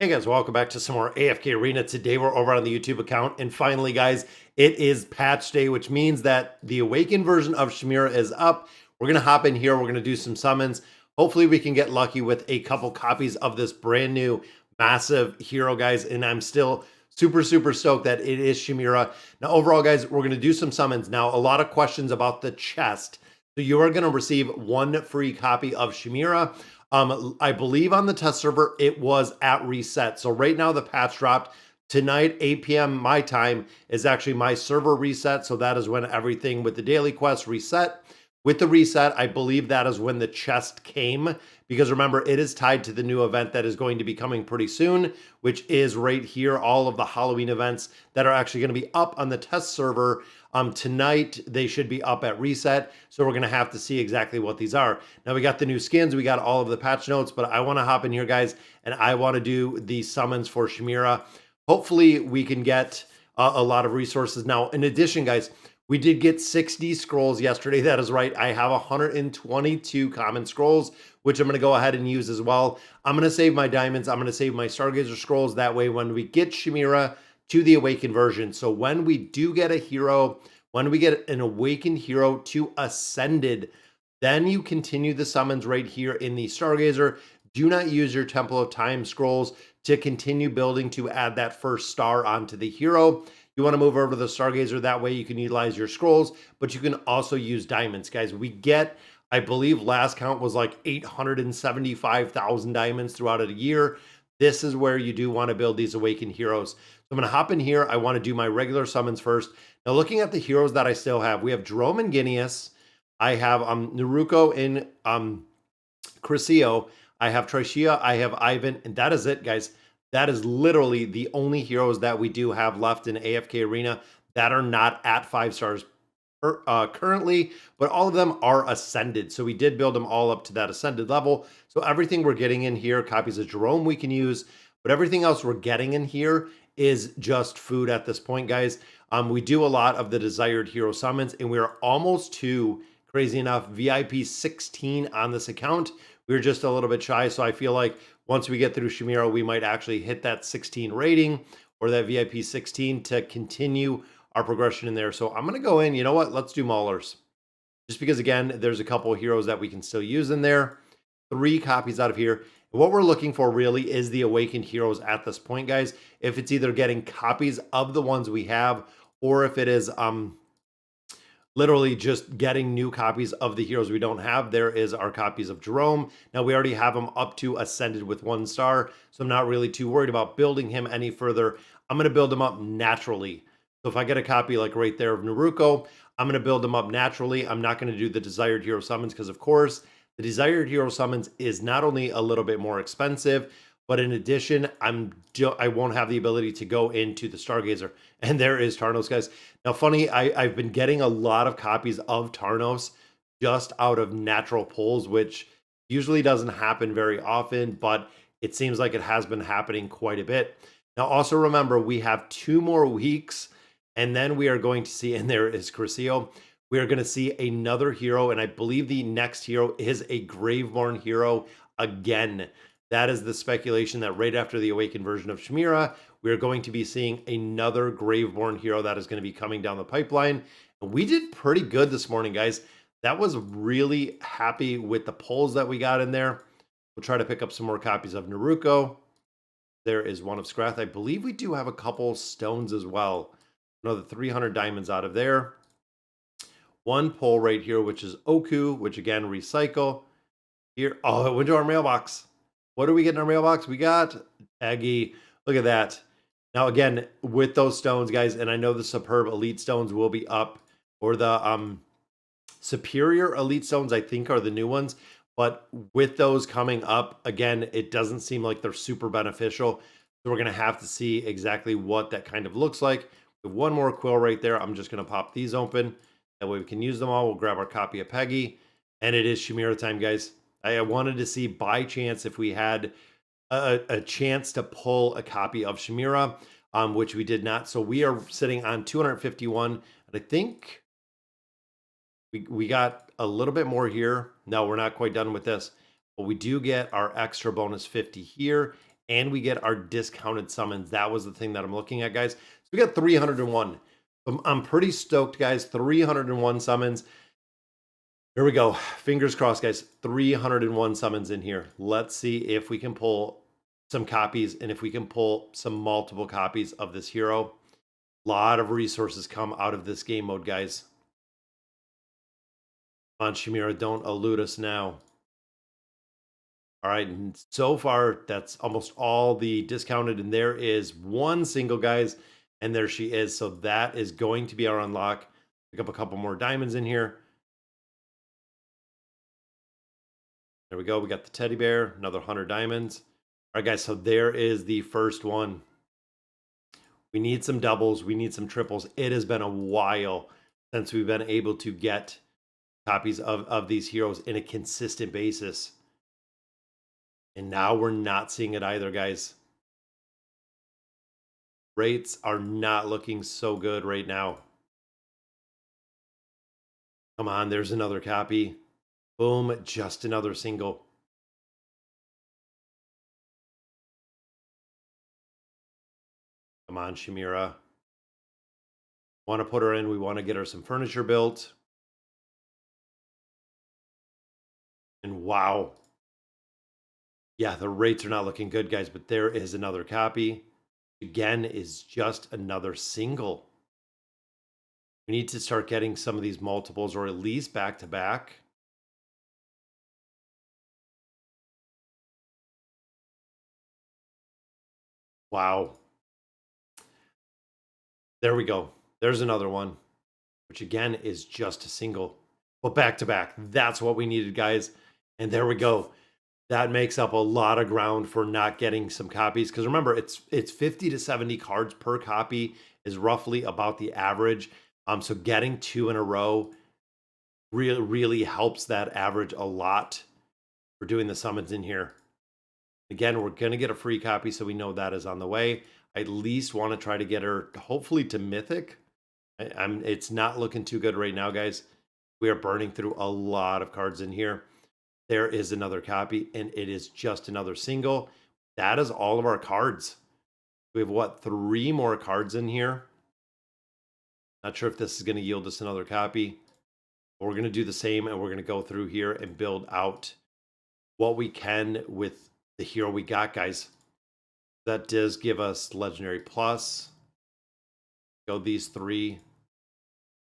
Hey guys, welcome back to some more AFK Arena. Today we're over on the YouTube account, and finally, guys, it is patch day, which means that the Awakened version of Shemira is up. We're gonna hop in here, we're gonna do some summons. Hopefully we can get lucky with a couple copies of this brand new massive hero, guys, and I'm still super stoked that it is Shemira. Now, overall, guys, we're gonna do some summons. Now, a lot of questions about the chest. So you are gonna receive one free copy of Shemira. I believe on the test server, it was at reset. So right now the patch dropped tonight, 8 p.m. my time is actually my server reset. So that is when everything with the daily quest reset. With the reset, I believe that is when the chest came, because remember, it is tied to the new event that is going to be coming pretty soon, which is right here, all of the Halloween events that are actually going to be up on the test server. Tonight, they should be up at reset, so we're going to have to see exactly what these are. Now, we got the new skins, we got all of the patch notes, but I want to hop in here, guys, and I want to do the summons for Shemira. Hopefully, we can get a lot of resources. Now, in addition, guys, we did get 60 scrolls yesterday. That is right. I have 122 common scrolls, which I'm going to go ahead and use as well. I'm going to save my diamonds. I'm going to save my Stargazer scrolls. That way, when we get Shemira to the Awakened version, so when we do get a hero, when we get an Awakened hero to Ascended, then you continue the summons right here in the Stargazer. Do not use your Temple of Time scrolls to continue building to add that first star onto the hero. You want to move over to the Stargazer. That way you can utilize your scrolls, but you can also use diamonds. Guys, we get, I believe last count was like 875,000 diamonds throughout a year. This is where you do want to build these Awakened heroes. So I'm going to hop in here. I want to do my regular summons first. Now, looking at the heroes that I still have, we have Jerome and Guineas. I have Naruko and Crisio. I have Tricia. I have Ivan. And that is it, guys. That is literally the only heroes that we do have left in AFK Arena that are not at 5 stars currently, but all of them are ascended. So we did build them all up to that ascended level. So everything we're getting in here, copies of Jerome we can use, but everything else we're getting in here is just food at this point, guys. We do a lot of the desired hero summons, and we're almost to, crazy enough, VIP 16 on this account. We're just a little bit shy, so I feel like once we get through Shemira, we might actually hit that 16 rating or that VIP 16 to continue our progression in there. So I'm going to go in. You know what? Let's do Maulers. Just because, again, there's a couple of heroes that we can still use in there. 3 copies out of here. And what we're looking for really is the Awakened heroes at this point, guys. If it's either getting copies of the ones we have, or if it is literally just getting new copies of the heroes we don't have. There is our copies of Jerome. Now, we already have him up to Ascended with 1 star, so I'm not really too worried about building him any further. I'm going to build him up naturally. So if I get a copy like right there of Naruko, I'm going to build him up naturally. I'm not going to do the desired hero summons because, of course, the desired hero summons is not only a little bit more expensive, but in addition, I won't have the ability to go into the Stargazer. And there is Tarnos, guys. Now, funny, I've been getting a lot of copies of Tarnos just out of natural pulls, which usually doesn't happen very often, but it seems like it has been happening quite a bit. Now, also remember, we have 2 more weeks, and then we are going to see, and there is Crisio. We are going to see another hero, and I believe the next hero is a Graveborn hero again. That is the speculation that right after the Awakened version of Shemira, we are going to be seeing another Graveborn hero that is going to be coming down the pipeline. And we did pretty good this morning, guys. That was really happy with the pulls that we got in there. We'll try to pick up some more copies of Naruko. There is one of Scrath. I believe we do have a couple stones as well. Another 300 diamonds out of there. 1 pull right here, which is Oku, which again, recycle. Here, oh, it went to our mailbox. What do we get in our mailbox? We got Aggie. Look at that. Now, again, with those stones, guys, and I know the Superb Elite stones will be up, or the Superior Elite stones, I think, are the new ones. But with those coming up, again, it doesn't seem like they're super beneficial. So we're going to have to see exactly what that kind of looks like. We have 1 more quill right there. I'm just going to pop these open. That way we can use them all. We'll grab our copy of Peggy. And it is Shemira time, guys. I wanted to see by chance if we had a chance to pull a copy of Shemira, which we did not. So we are sitting on 251. And I think we got a little bit more here. No, we're not quite done with this. But we do get our extra bonus 50 here and we get our discounted summons. That was the thing that I'm looking at, guys. So we got 301. I'm pretty stoked, guys. 301 summons. Here we go. Fingers crossed, guys. 301 summons in here. Let's see if we can pull some copies and if we can pull some multiple copies of this hero. A lot of resources come out of this game mode, guys. Come on, Shemira, don't elude us now. All right, and so far, that's almost all the discounted, and there is one single, guys, and there she is. So that is going to be our unlock. Pick up a couple more diamonds in here. There we go. We got the teddy bear, another 100 diamonds. All right, guys, so there is the first one. We need some doubles. We need some triples. It has been a while since we've been able to get copies of these heroes in a consistent basis. And now we're not seeing it either, guys. Rates are not looking so good right now. Come on, there's another copy. Boom, just another single. Come on, Shemira. Want to put her in. We want to get her some furniture built. And wow. Yeah, the rates are not looking good, guys, but there is another copy. Again, is just another single. We need to start getting some of these multiples, or at least back to back. Wow. There we go. There's another one, which again is just a single. But back to back, that's what we needed, guys. And there we go. That makes up a lot of ground for not getting some copies. Because remember, it's 50 to 70 cards per copy is roughly about the average. So getting 2 in a row really helps that average a lot for doing the summons in here. Again, we're going to get a free copy, so we know that is on the way. I at least want to try to get her, hopefully, to Mythic. It's not looking too good right now, guys. We are burning through a lot of cards in here. There is another copy, and it is just another single. That is all of our cards. We have, what, 3 more cards in here? Not sure if this is going to yield us another copy. But we're going to do the same, and we're going to go through here and build out what we can with the hero we got, guys. That does give us Legendary Plus. Go these 3.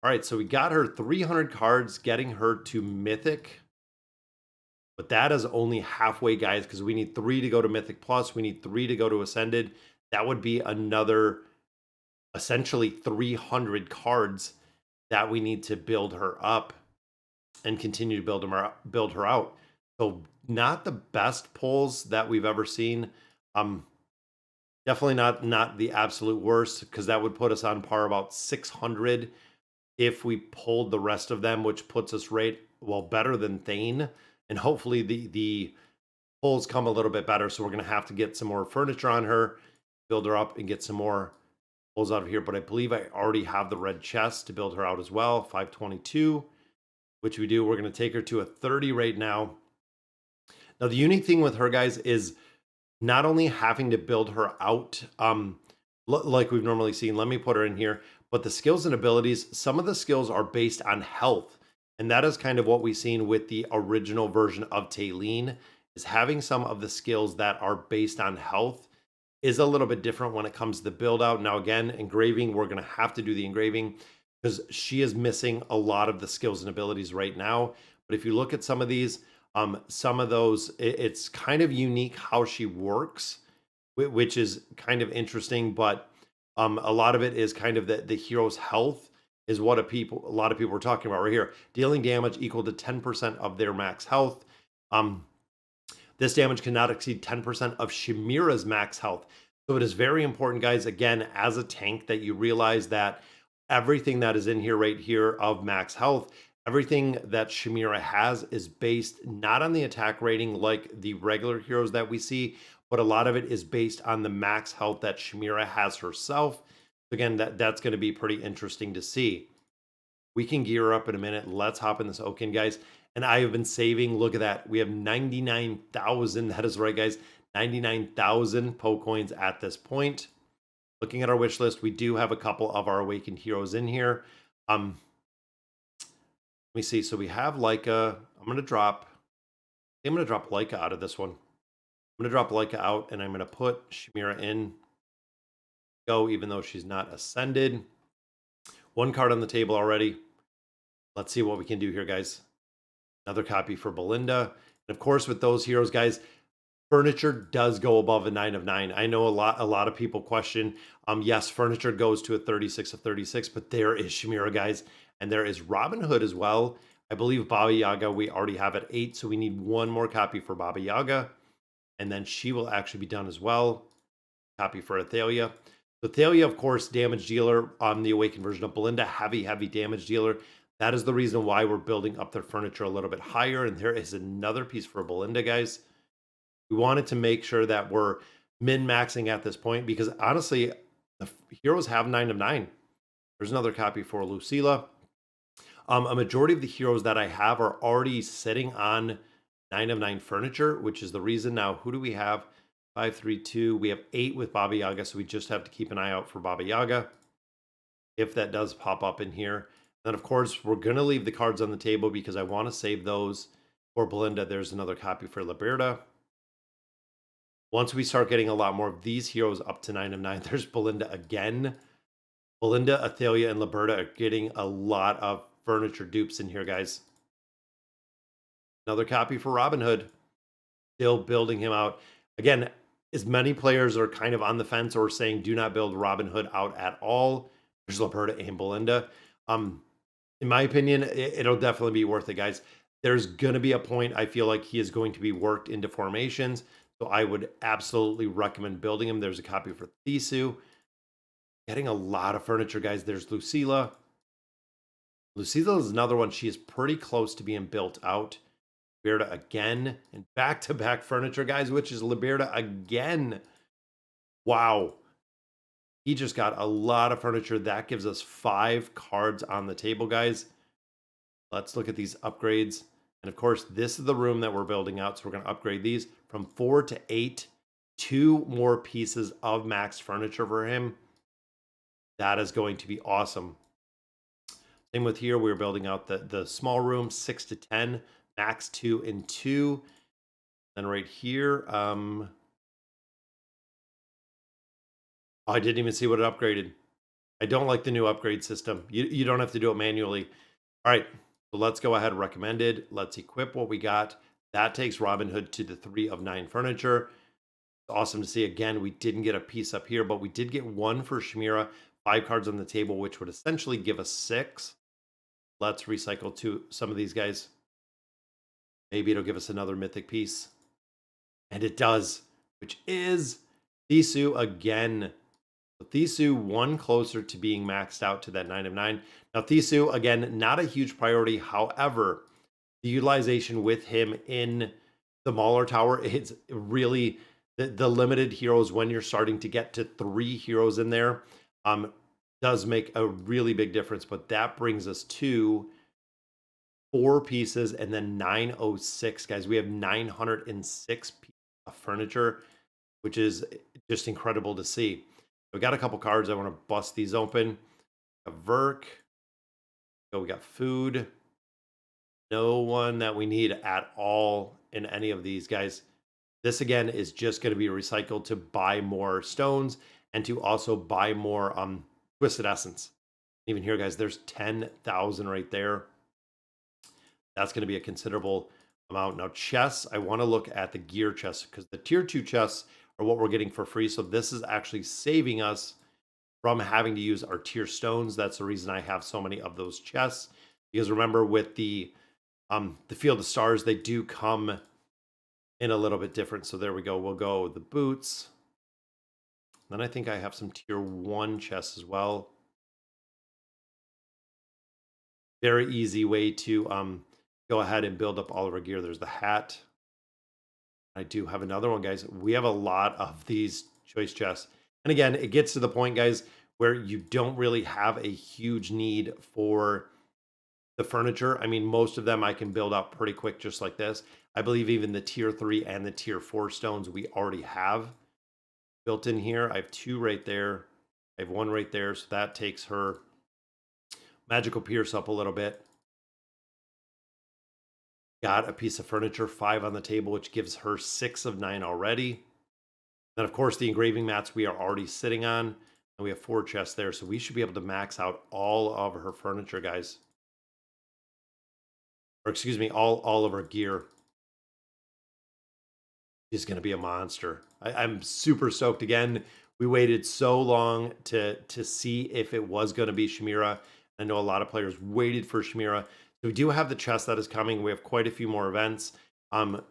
All right, so we got her 300 cards, getting her to Mythic. But that is only halfway, guys, because we need 3 to go to Mythic Plus. We need 3 to go to Ascended. That would be another, essentially, 300 cards that we need to build her up and continue to build her out. So not the best pulls that we've ever seen. Definitely not the absolute worst, because that would put us on par about 600 if we pulled the rest of them, which puts us right, well, better than Thane. And hopefully the pulls come a little bit better. So we're going to have to get some more furniture on her, build her up, and get some more pulls out of here. But I believe I already have the red chest to build her out as well. 522, which we do. We're going to take her to a 30 right now. Now, the unique thing with her, guys, is not only having to build her out like we've normally seen. Let me put her in here. But the skills and abilities, some of the skills are based on health. And that is kind of what we've seen with the original version of Taylene, is having some of the skills that are based on health is a little bit different when it comes to the build out. Now, again, engraving, we're going to have to do the engraving because she is missing a lot of the skills and abilities right now. But if you look at some of these, some of those, it's kind of unique how she works, which is kind of interesting. But a lot of it is kind of the hero's health is what a lot of people are talking about right here. Dealing damage equal to 10% of their max health. This damage cannot exceed 10% of Shemira's max health. So it is very important, guys, again, as a tank, that you realize that everything that is in here right here of max health, everything that Shemira has is based not on the attack rating like the regular heroes that we see, but a lot of it is based on the max health that Shemira has herself. Again, that's going to be pretty interesting to see. We can gear up in a minute. Let's hop in this Oaken, guys. And I have been saving, look at that. We have 99,000. That is right, guys. 99,000 Poe coins at this point. Looking at our wish list, we do have a couple of our awakened heroes in here. Let me see. So we have Leica. I'm going to drop Leica out of this one. I'm going to drop Leica out, and I'm going to put Shemira in. Go, even though she's not ascended. One card on the table already. Let's see what we can do here, guys. Another copy for Belinda. And of course, with those heroes, guys, furniture does go above a 9 of 9. I know a lot of people question. Yes, furniture goes to a 36 of 36, but there is Shemira, guys, and there is Robin Hood as well. I believe Baba Yaga we already have at 8, so we need one more copy for Baba Yaga, and then she will actually be done as well. Copy for Athalia. Athalia, of course, damage dealer on the awakened version of Belinda, heavy damage dealer. That is the reason why we're building up their furniture a little bit higher. And there is another piece for Belinda, guys. We wanted to make sure that we're min-maxing at this point because honestly, the heroes have 9 of 9. There's another copy for Lucilla. A majority of the heroes that I have are already sitting on 9 of 9 furniture, which is the reason. Now, who do we have? 5, 3, 2. We have 8 with Baba Yaga, so we just have to keep an eye out for Baba Yaga if that does pop up in here. And of course, we're going to leave the cards on the table because I want to save those for Belinda. There's another copy for Liberta. Once we start getting a lot more of these heroes up to 9 of 9, there's Belinda again. Belinda, Athalia, and Liberta are getting a lot of furniture dupes in here, guys. Another copy for Robin Hood. Still building him out. Again, as many players are kind of on the fence or saying do not build Robin Hood out at all, there's Liberta and Belinda. In my opinion, it'll definitely be worth it, guys. There's going to be a point I feel like he is going to be worked into formations. So I would absolutely recommend building him. There's a copy for Thisu. Getting a lot of furniture, guys. There's Lucilla. Lucilla is another one. She is pretty close to being built out. Liberta again. And back-to-back furniture, guys, which is Liberta again. Wow. He just got a lot of furniture. That gives us 5 cards on the table, guys. Let's look at these upgrades. And of course, this is the room that we're building out. So we're going to upgrade these from 4 to 8. 2 more pieces of max furniture for him. That is going to be awesome. Same with here. We're building out the small room, 6 to 10. Max 2 and 2. Then right here, oh, I didn't even see what it upgraded. I don't like the new upgrade system. You don't have to do it manually. All right, so let's go ahead. Recommended. Let's equip what we got. That takes Robin Hood to the 3 of 9 furniture. It's awesome to see. Again, we didn't get a piece up here, but we did get 1 for Shemira. 5 cards on the table, which would essentially give us 6. Let's recycle to some of these guys. Maybe it'll give us another mythic piece. And it does, which is Thisu again. Thisu 1 closer to being maxed out to that 9 of 9. Now, Thisu, again, not a huge priority. However, the utilization with him in the Mauler Tower, it's really the limited heroes when you're starting to get to 3 heroes in there does make a really big difference. But that brings us to 4 pieces and then 906, guys. We have 906 pieces of furniture, which is just incredible to see. We got a couple cards. I want to bust these open. A Verk. So we got food. No one that we need at all in any of these, guys. This again is just going to be recycled to buy more stones and to also buy more Twisted Essence. Even here, guys, there's 10,000 right there. That's going to be a considerable amount. Now, chests, I want to look at the gear chests because the tier 2 chests are what we're getting for free. So this is actually saving us from having to use our tier stones. That's the reason I have so many of those chests. Because remember, with the Field of Stars, they do come in a little bit different. So there we go. We'll go with the boots. Then I think I have some tier 1 chests as well. Very easy way to go ahead and build up all of our gear. There's the hat. I do have another one, guys. We have a lot of these choice chests. And again, it gets to the point, guys, where you don't really have a huge need for The furniture, I mean, most of them I can build up pretty quick just like this. I believe even the tier 3 and the tier 4 stones we already have built in here. I have 2 right there. I have 1 right there, so that takes her magical pierce up a little bit. Got a piece of furniture, 5 on the table, which gives her 6 of 9 already. Then, of course, the engraving mats we are already sitting on, and we have 4 chests there, so we should be able to max out all of her furniture, guys. Or excuse me, all of her gear. Is going to be a monster. I'm super stoked. Again, we waited so long to see if it was going to be Shemira. I know a lot of players waited for Shemira. So we do have the chest that is coming. We have quite a few more events,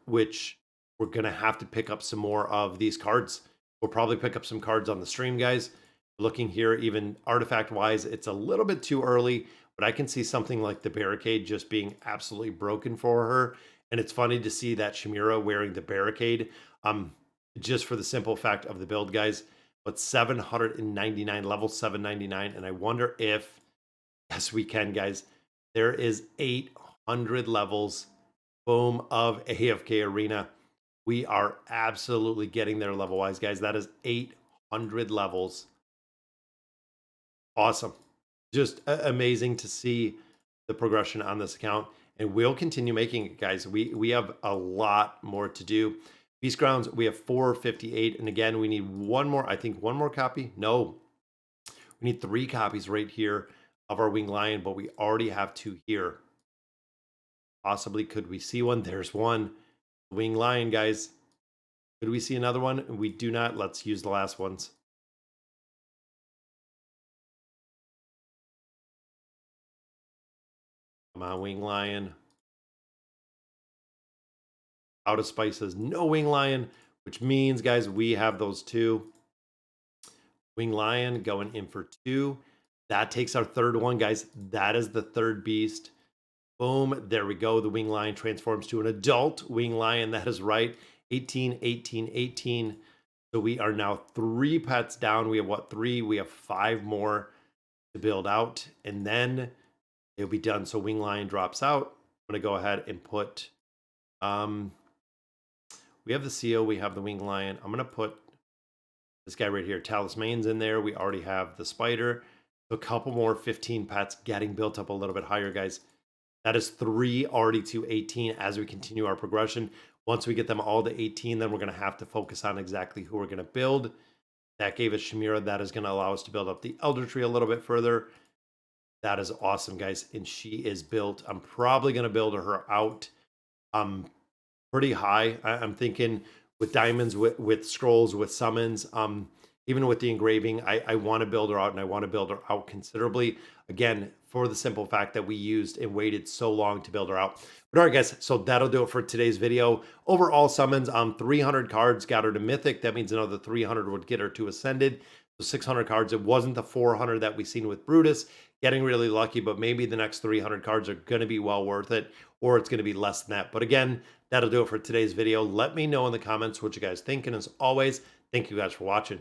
which we're going to have to pick up some more of these cards. We'll probably pick up some cards on the stream, guys. Looking here, even artifact wise, it's a little bit too early, but I can see something like the barricade just being absolutely broken for her. And it's funny to see that Shemira wearing the barricade, just for the simple fact of the build, guys. But 799, level 799. And I wonder if, yes, we can, guys. There is 800 levels, boom, of AFK Arena. We are absolutely getting there level-wise, guys. That is 800 levels. Awesome. Just amazing to see the progression on this account. And we'll continue making it, guys. We have a lot more to do. Beast Grounds, we have 458. And again, we need one more, I think one more copy. No, we need 3 copies right here of our Winged Lion, but we already have 2 here. Possibly, could we see one? There's one. Winged Lion, guys. Could we see another one? We do not. Let's use the last ones. Come on, Winged Lion. Out of spices, no Winged Lion, which means, guys, we have those 2. Winged Lion going in for 2. That takes our 3rd one, guys. That is the 3rd beast. Boom. There we go. The Winged Lion transforms to an adult Winged Lion. That is right. 18, 18, 18. So we are now 3 pets down. We have what, 3? We have 5 more to build out, and then it'll be done. So Winged Lion drops out. I'm going to go ahead and put, we have the seal, we have the Winged Lion. I'm going to put this guy right here, Talisman's in there. We already have the spider. So a couple more 15 pets getting built up a little bit higher, guys. That is 3 already to 18 as we continue our progression. Once we get them all to 18, then we're going to have to focus on exactly who we're going to build. That gave us Shemira. That is going to allow us to build up the Elder Tree a little bit further. That is awesome, guys. And she is built. I'm probably going to build her out pretty high. I'm thinking with diamonds, with scrolls, with summons, even with the engraving, I want to build her out, and I want to build her out considerably. Again, for the simple fact that we used and waited so long to build her out. But all right, guys, so that'll do it for today's video. Overall summons, 300 cards got her to Mythic. That means another 300 would get her to Ascended. So 600 cards. It wasn't the 400 that we seen with Brutus. Getting really lucky, but maybe the next 300 cards are going to be well worth it, or it's going to be less than that. But again, that'll do it for today's video. Let me know in the comments what you guys think. And as always, thank you guys for watching.